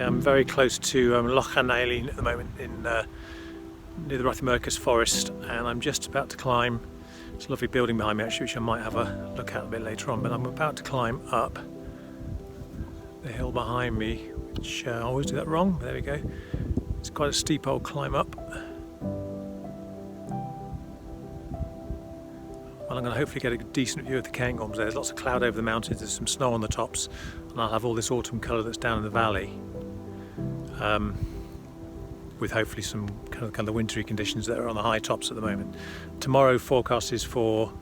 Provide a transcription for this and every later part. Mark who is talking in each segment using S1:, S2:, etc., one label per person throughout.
S1: I'm very close to Loch and Eilein at the moment in near the Rothiemurchus forest, and I'm just about to climb. It's a lovely building behind me actually, which I might have a look at a bit later on, but I'm about to climb up the hill behind me, which I always do that wrong, but there we go. It's quite a steep old climb up. Well, I'm going to hopefully get a decent view of the Cairngorms there. There's lots of cloud over the mountains, there's some snow on the tops, and I'll have all this autumn colour that's down in the valley. With hopefully some kind of wintry conditions that are on the high tops at the moment. Tomorrow forecast is for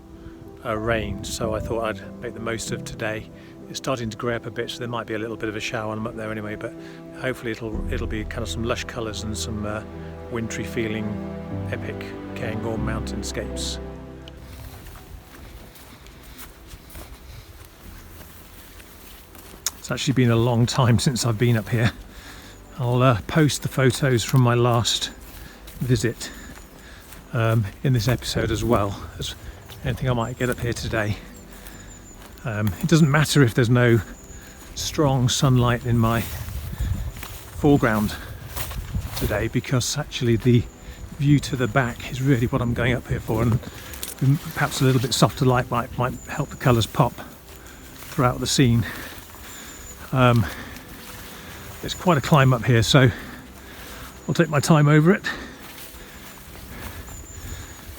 S1: rain, so I thought I'd make the most of today. It's starting to grey up a bit, so there might be a little bit of a shower when I'm up there anyway, but hopefully it'll be kind of some lush colours and some wintry feeling epic Cairngorm mountainscapes. It's actually been a long time since I've been up here. I'll post the photos from my last visit in this episode, as well as anything I might get up here today. It doesn't matter if there's no strong sunlight in my foreground today, because actually the view to the back is really what I'm going up here for, and perhaps a little bit softer light might help the colours pop throughout the scene. It's quite a climb up here, so I'll take my time over it.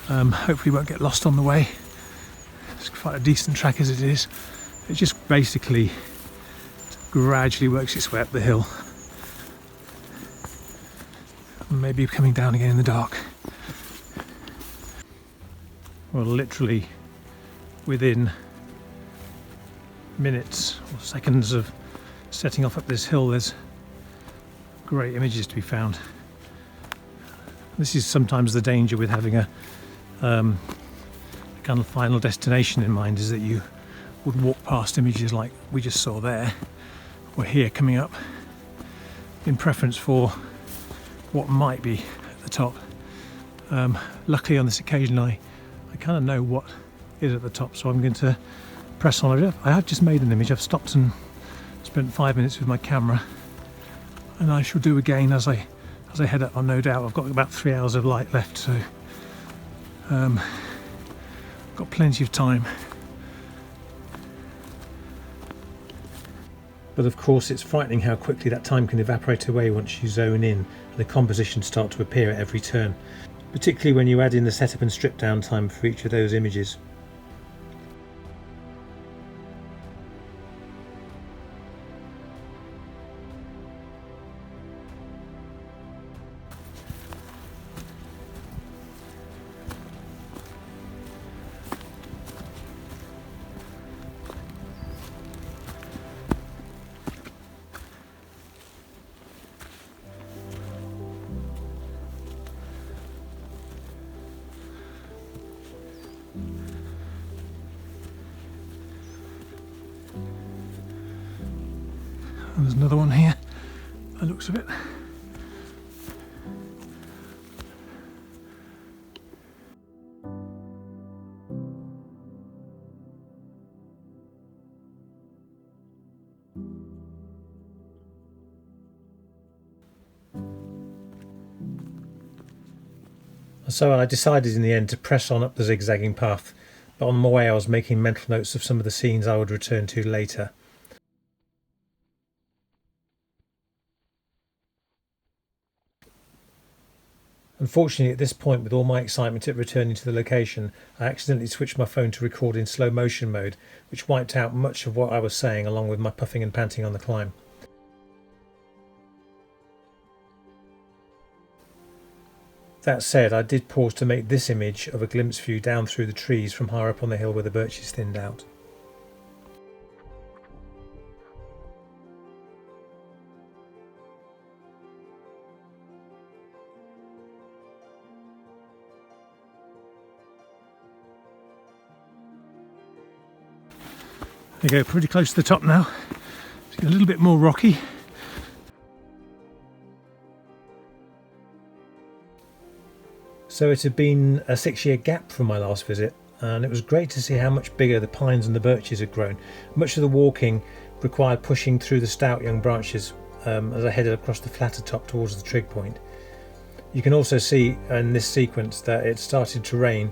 S1: Hopefully won't get lost on the way. It's quite a decent track as it is. It just basically gradually works its way up the hill. Maybe coming down again in the dark. Well, literally within minutes or seconds of setting off up this hill, there's great images to be found. This is sometimes the danger with having a kind of final destination in mind, is that you would walk past images like we just saw there, or here coming up, in preference for what might be at the top. Luckily on this occasion I kind of know what is at the top, so I'm going to press on it. I have just made an image. I've stopped and spent 5 minutes with my camera, and I shall do again as I head up. No doubt I've got about 3 hours of light left, so got plenty of time. But of course it's frightening how quickly that time can evaporate away once you zone in and the compositions start to appear at every turn, particularly when you add in the setup and strip down time for each of those images. And there's another one here, by the looks of it. So I decided in the end to press on up the zigzagging path, but on my way I was making mental notes of some of the scenes I would return to later. And Unfortunately, at this point, with all my excitement at returning to the location, I accidentally switched my phone to record in slow motion mode, which wiped out much of what I was saying along with my puffing and panting on the climb. That said, I did pause to make this image of a glimpse view down through the trees from higher up on the hill where the birches thinned out. There you go, pretty close to the top now. It's a little bit more rocky. So it had been a 6-year gap from my last visit, and it was great to see how much bigger the pines and the birches had grown. Much of the walking required pushing through the stout young branches as I headed across the flatter top towards the trig point. You can also see in this sequence that it started to rain,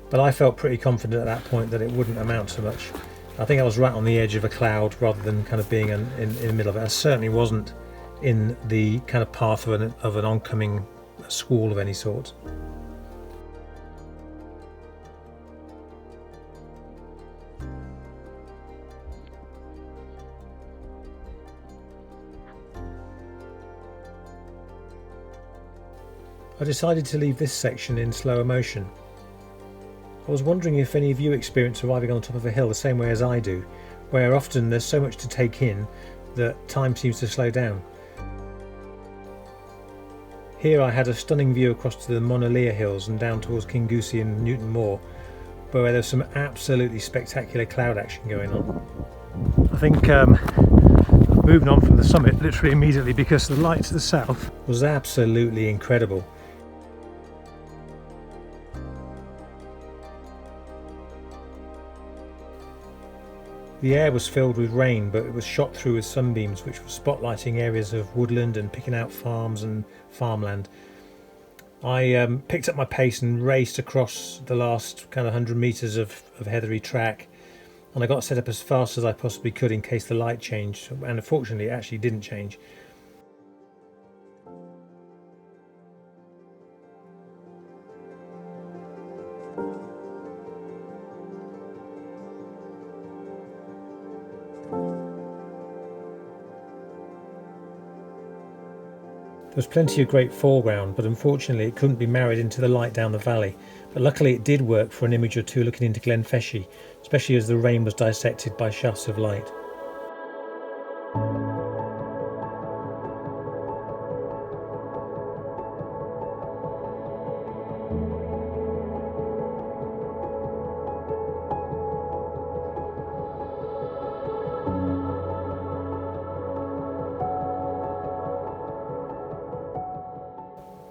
S1: but I felt pretty confident at that point that it wouldn't amount to much. I think I was right on the edge of a cloud rather than kind of being in the middle of it. I certainly wasn't in the kind of path of an oncoming squall of any sort. I decided to leave this section in slower motion. I was wondering if any of you experience arriving on the top of a hill the same way as I do, where often there's so much to take in that time seems to slow down. Here I had a stunning view across to the Monalea Hills and down towards Kingussie and Newton Moor, where there's some absolutely spectacular cloud action going on. I think moving on from the summit literally immediately because the light to the south was absolutely incredible. The air was filled with rain, but it was shot through with sunbeams which were spotlighting areas of woodland and picking out farms and farmland. I picked up my pace and raced across the last kind of 100 metres of heathery track, and I got set up as fast as I possibly could in case the light changed, and unfortunately it actually didn't change. There was plenty of great foreground, but unfortunately it couldn't be married into the light down the valley. But luckily it did work for an image or two looking into Glen Feshie, especially as the rain was dissected by shafts of light.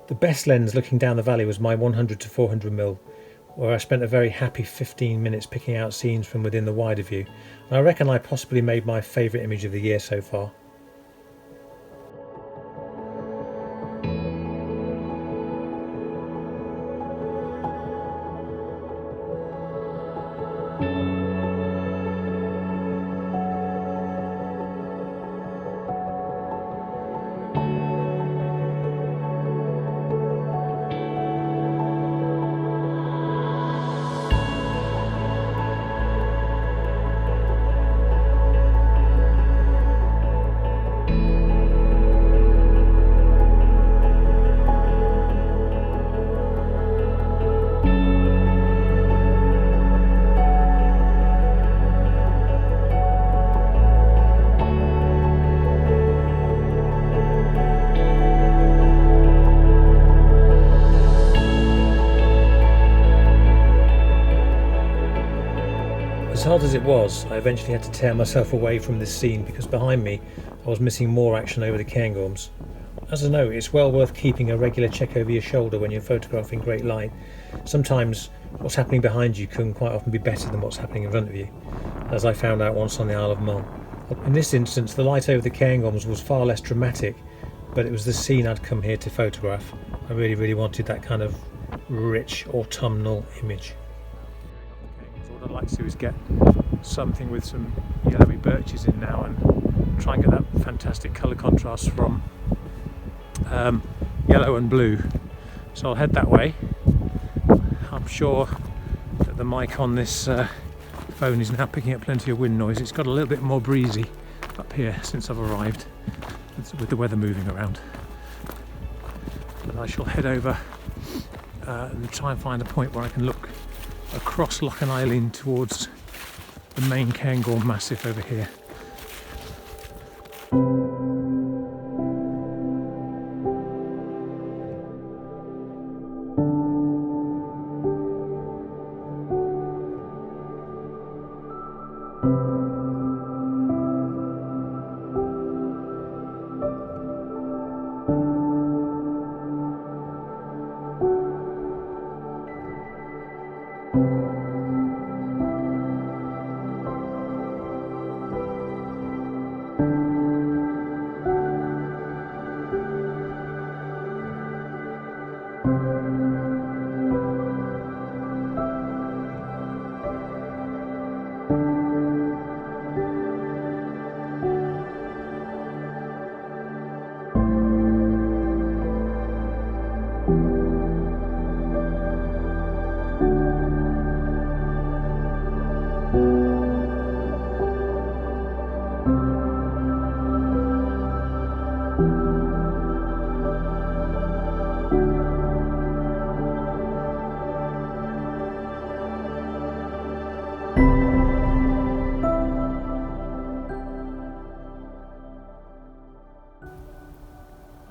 S1: The best lens looking down the valley was my 100 to 400mm, where I spent a very happy 15 minutes picking out scenes from within the wider view, and I reckon I possibly made my favourite image of the year so far. As hard as it was, I eventually had to tear myself away from this scene because behind me I was missing more action over the Cairngorms. As a note, it's well worth keeping a regular check over your shoulder when you're photographing great light. Sometimes what's happening behind you can quite often be better than what's happening in front of you, as I found out once on the Isle of Mull. In this instance, the light over the Cairngorms was far less dramatic, but it was the scene I'd come here to photograph. I really wanted that kind of rich autumnal image. What I'd like to do is get something with some yellowy birches in now and try and get that fantastic colour contrast from yellow and blue. So I'll head that way. I'm sure that the mic on this phone is now picking up plenty of wind noise. It's got a little bit more breezy up here since I've arrived, with the weather moving around. But I shall head over and try and find a point where I can look across Loch and Eilein towards the main Cairngorm massif over here.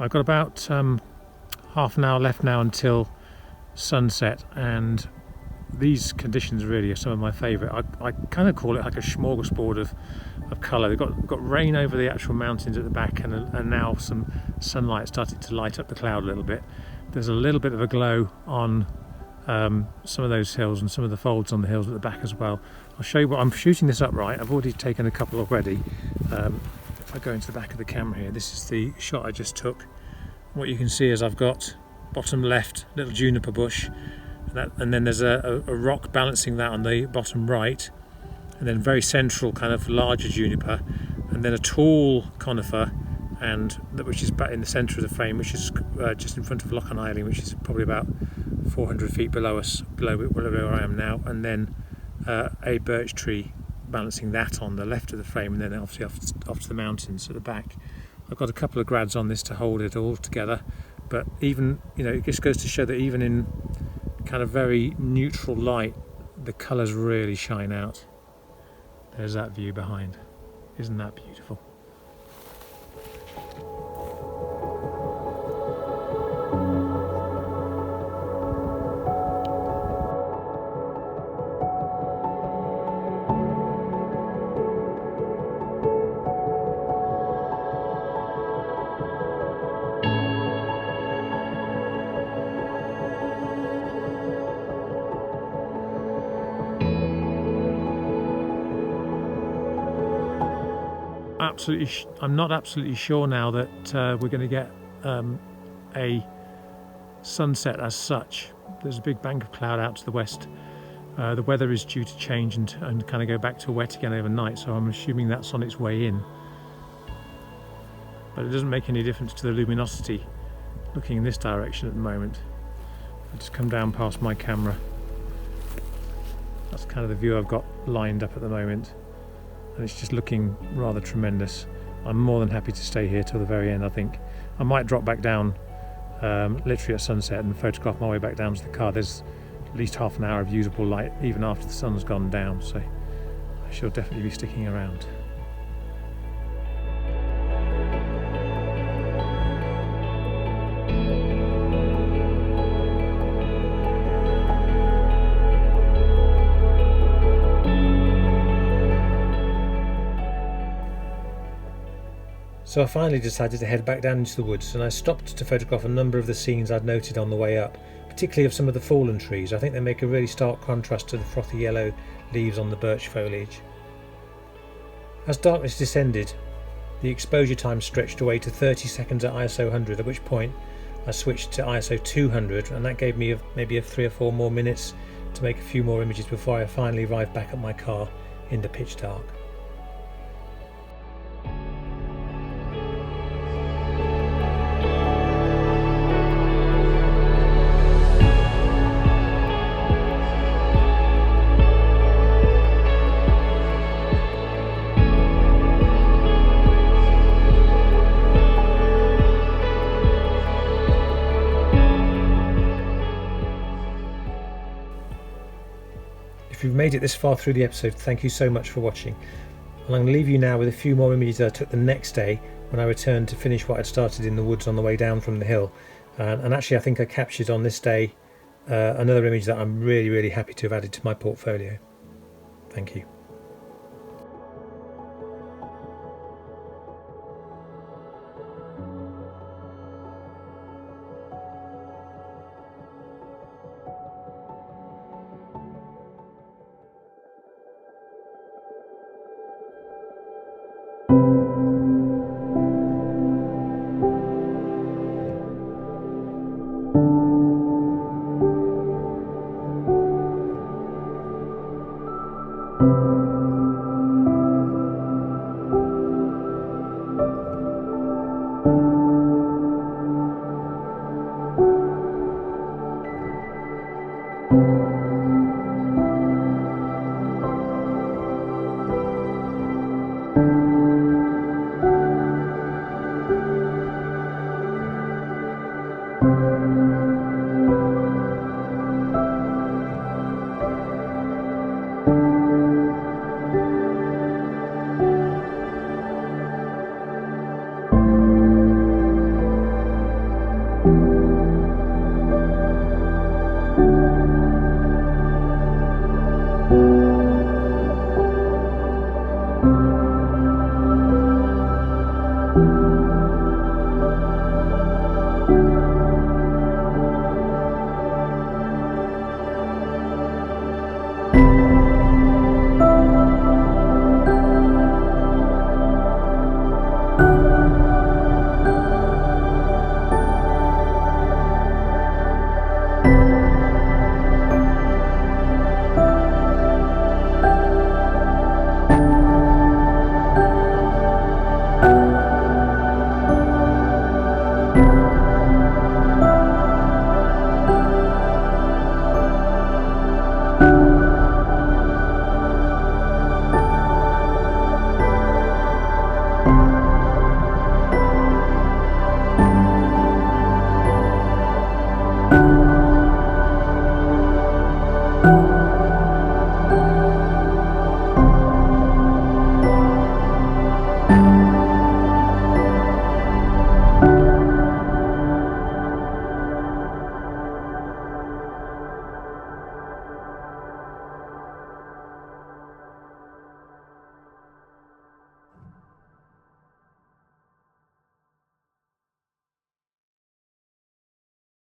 S1: I've got about half an hour left now until sunset, and these conditions really are some of my favourite. I kind of call it like a smorgasbord of colour. We've got rain over the actual mountains at the back, and now some sunlight started to light up the cloud a little bit. There's a little bit of a glow on some of those hills and some of the folds on the hills at the back as well. I'll show you what I'm shooting this upright. I've already taken a couple already. If I go into the back of the camera here, this is the shot I just took. What you can see is I've got bottom left little juniper bush, and then there's a rock balancing that on the bottom right, and then very central kind of larger juniper, and then a tall conifer, which is back in the centre of the frame, which is just in front of Loch and Eilein, which is probably about 400 feet below us, below where I am now, and then a birch tree balancing that on the left of the frame, and then obviously off to the mountains at the back. I've got a couple of grads on this to hold it all together, but even, it just goes to show that even in kind of very neutral light, the colours really shine out. There's that view behind. Isn't that beautiful? I'm not absolutely sure now that we're going to get a sunset as such. There's a big bank of cloud out to the west. The weather is due to change and kind of go back to wet again overnight, so I'm assuming that's on its way in. But it doesn't make any difference to the luminosity looking in this direction at the moment. I'll just come down past my camera. That's kind of the view I've got lined up at the moment. And it's just looking rather tremendous. I'm more than happy to stay here till the very end. I think I might drop back down literally at sunset and photograph my way back down to the car. There's at least half an hour of usable light even after the sun's gone down, so I shall definitely be sticking around. So I finally decided to head back down into the woods, and I stopped to photograph a number of the scenes I'd noted on the way up, particularly of some of the fallen trees. I think they make a really stark contrast to the frothy yellow leaves on the birch foliage. As darkness descended, the exposure time stretched away to 30 seconds at ISO 100, at which point I switched to ISO 200, and that gave me maybe 3 or 4 more minutes to make a few more images before I finally arrived back at my car in the pitch dark. made it this far through the episode, thank you so much for watching. And I'm going to leave you now with a few more images that I took the next day when I returned to finish what I'd started in the woods on the way down from the hill. And actually I think I captured on this day another image that I'm really happy to have added to my portfolio. Thank you.